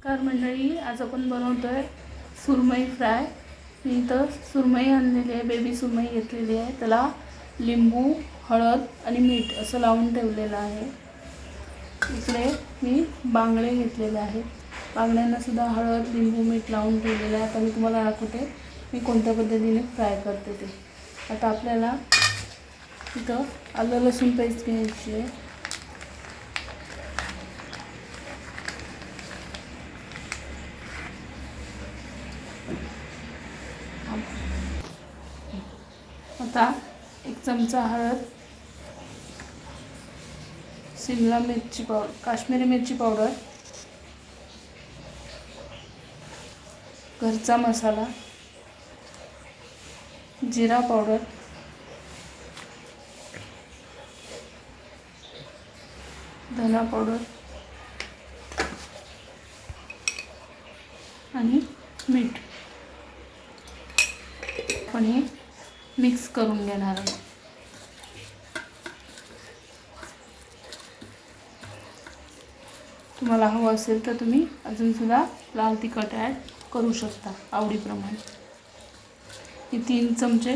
नमस्कार मंडळी, आज आपण बनवतोय सुरमई फ्राय। मी इथं सुरमई आणलेली आहे, बेबी सुरमई घेतलेली आहे। त्याला लिंबू, हळद आणि मीठ असं लावून ठेवलेलं आहे। इकडे मी बांगडे घेतलेले आहेत, बांगड्यांना सुद्धा हळद, लिंबू, मीठ लावून ठेवलेलं आहे। आता मी तुम्हाला दाखवते मी कोणत्या पद्धतीने फ्राय करते ते। आता आपल्याला इथं आलं लसूण पेस्ट घ्यायची आहे। आता 1 चमचा हळद, शिमला मिरची पावडर, काश्मीरी मिरची पावडर, घरचा मसाला, जिरा पावडर, धना पावडर आणि मीठ पण हे मिक्स करून घेणार आहे। तुम्हाला हवं असेल तर तुम्ही अजून सुद्धा लाल तिखट ॲड करू शकता आवडीप्रमाणे। हे 3 चमचे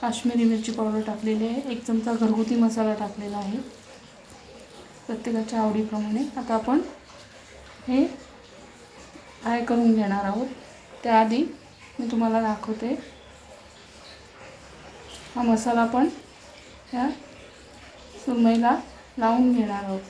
काश्मीरी मिरची पावडर टाकलेली आहे, 1 चमचा घरगुती मसाला टाकलेला आहे, प्रत्येकाच्या आवडीप्रमाणे। आता आपण हे फ्राय करून घेणार आहोत। त्याआधी मी तुम्हाला दाखवते हा मसाला पण या सुरमईला लावून घेणार आहोत।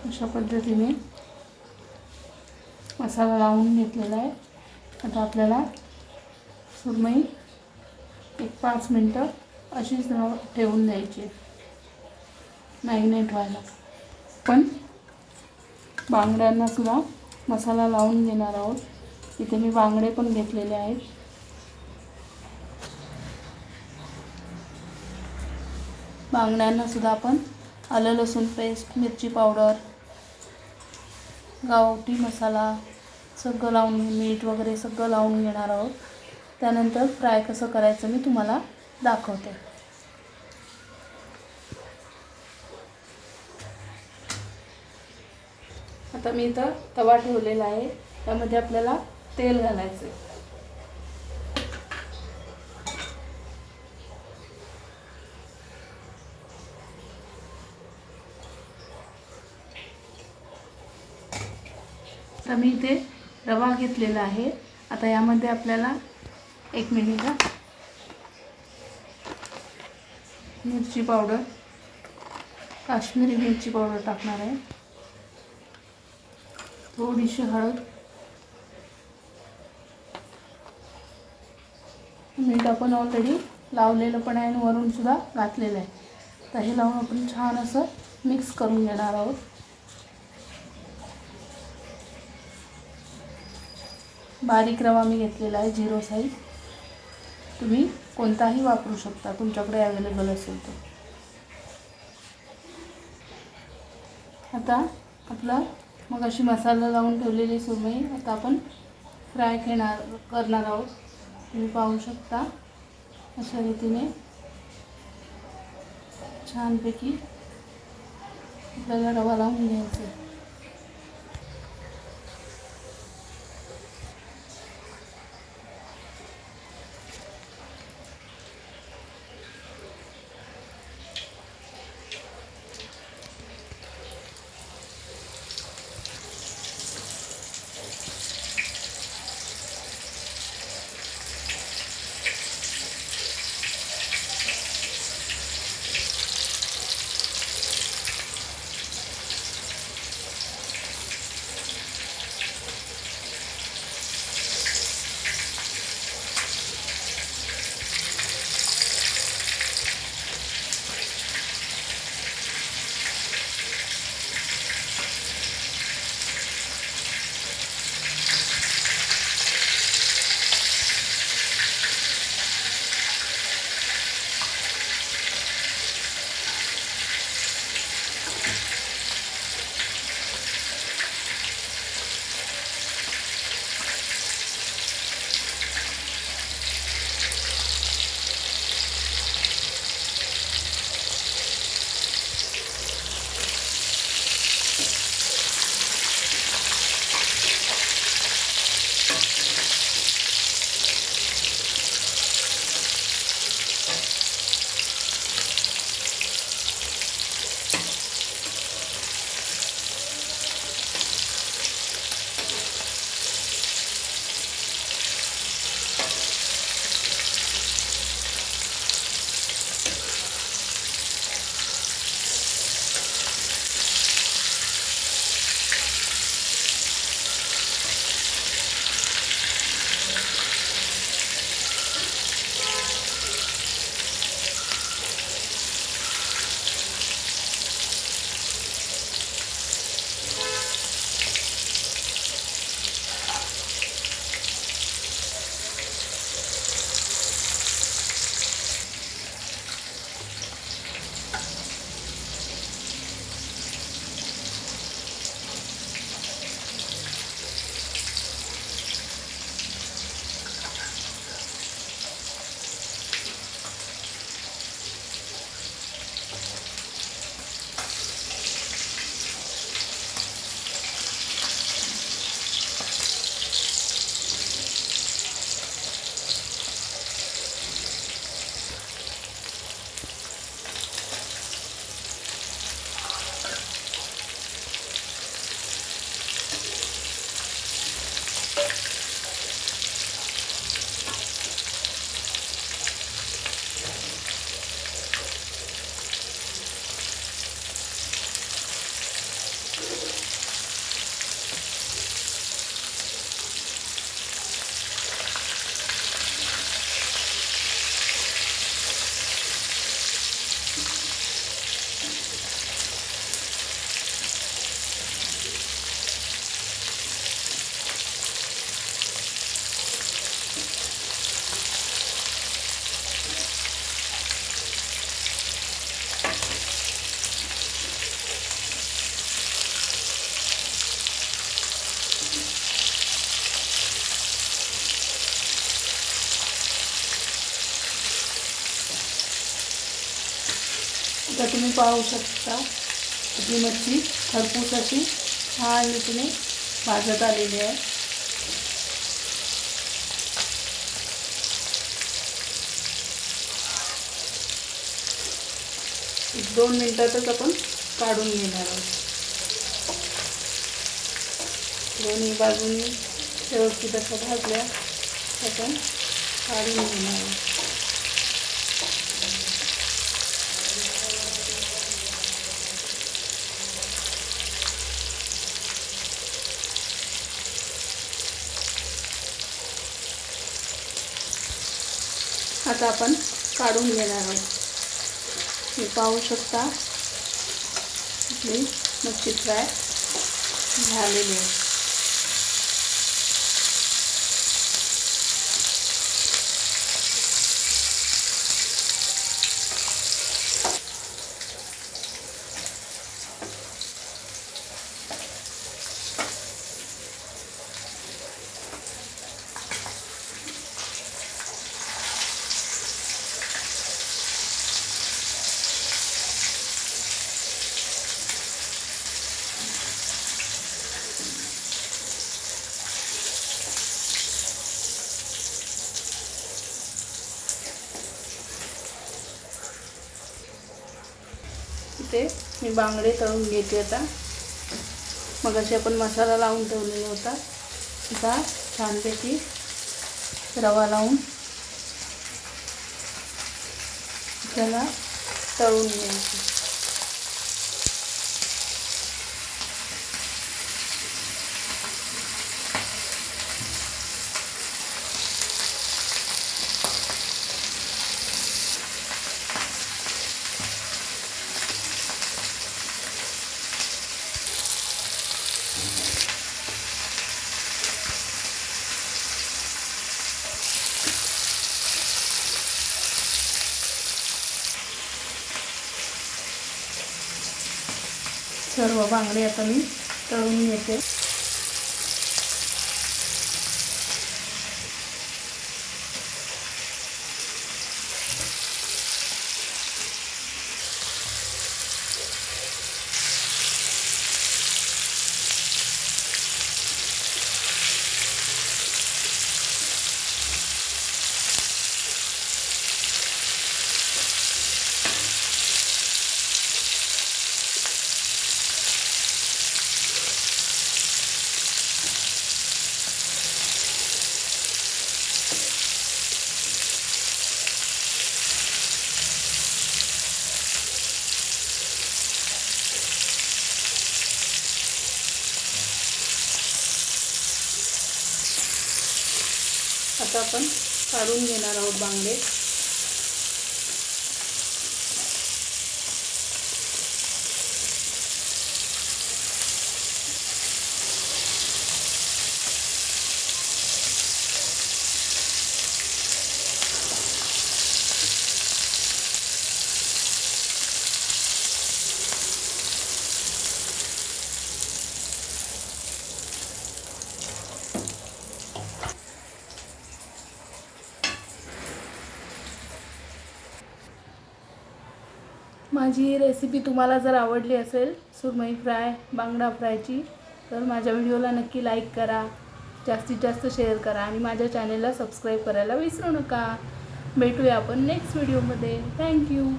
अशा पद्धतीने मसाला लावून घेतलेला आहे। आता आपल्याला सुरमई 5 मिनिटं अशीच ठेवून द्यायची, मॅरिनेट व्हायला। पण बांगड्यांना सुद्धा मसाला लावून घेणार आहोत। इथे मी बांगडे पण घेतलेले आहेत। बांगड्यांना सुद्धा आपण आलं लसूण पेस्ट, मिरची पावडर, गावठी मसाला सगळं लावून, मीठ वगैरे सगळं लावून घेणार आहोत। त्यानंतर फ्राय कसं करायचं मी तुम्हाला दाखवते। आता मी इथं तवा ठेवलेला आहे, त्यामध्ये आपल्याला तेल घालायचं आहे। आता मी इथे रवा घेतलेला आहे। आता यामध्ये आपल्याला 1 मिनिट मिरची पावडर, काश्मीरी मिरची पावडर टाकणार आहे, थोडीशी हळद, मीठ आपण ऑलरेडी लावलेलं पण आहे आणि वरून सुद्धा घातलेलं आहे। तर हे लावून आपण छान असं मिक्स करून घेणार आहोत। बारीक रवा मी घेतलेला आहे, 0 साईज। तुम्ही कोणताही वापरू शकता, तुमच्याकडे अवेलेबल असेल तर। आता आपला मग अशी मसाला लावून ठेवलेली सुरमई आता आपण फ्राय करणार आहोत। तुम्ही पाहू शकता अशा रीतीने छानपैकी आपल्याला रवा लावून घ्यायचा आहे। तर तुम्ही पाहू शकता ही मच्छी खरपूस अशी छान रीतीने भाजत आलेली आहे. एक 2 मिनिटातच आपण काढून घेणार आहोत. दोन्ही बाजूनी व्यवस्थित अशा भाजल्या आपण काढून घेणार आहोत. आता आपण काढून घेणार आहोत. हे पाहू शकता आपली मच्छी फ्राय झालेली आहे. इथे मी बांगडे तळून घेते. आता मगाशी आपण मसाला लावून ठेवलेला होता. आता छानपैकी रवा लावून त्याला तळून घ्यायचं. सर्व बांगडे आता मी तळून घेते. आता आपण काढून घेणार आहोत बांगडे. माझी ही रेसिपी तुम्हाला जर आवडली असेल सुरमई फ्राय बांगडा फ्रायची तर माझ्या व्हिडिओला नक्की लाईक करा, जास्तीत जास्त शेअर करा आणि माझ्या चॅनेलला सबस्क्राईब करायला विसरू नका. भेटूया आपण नेक्स्ट व्हिडिओमध्ये. थँक्यू.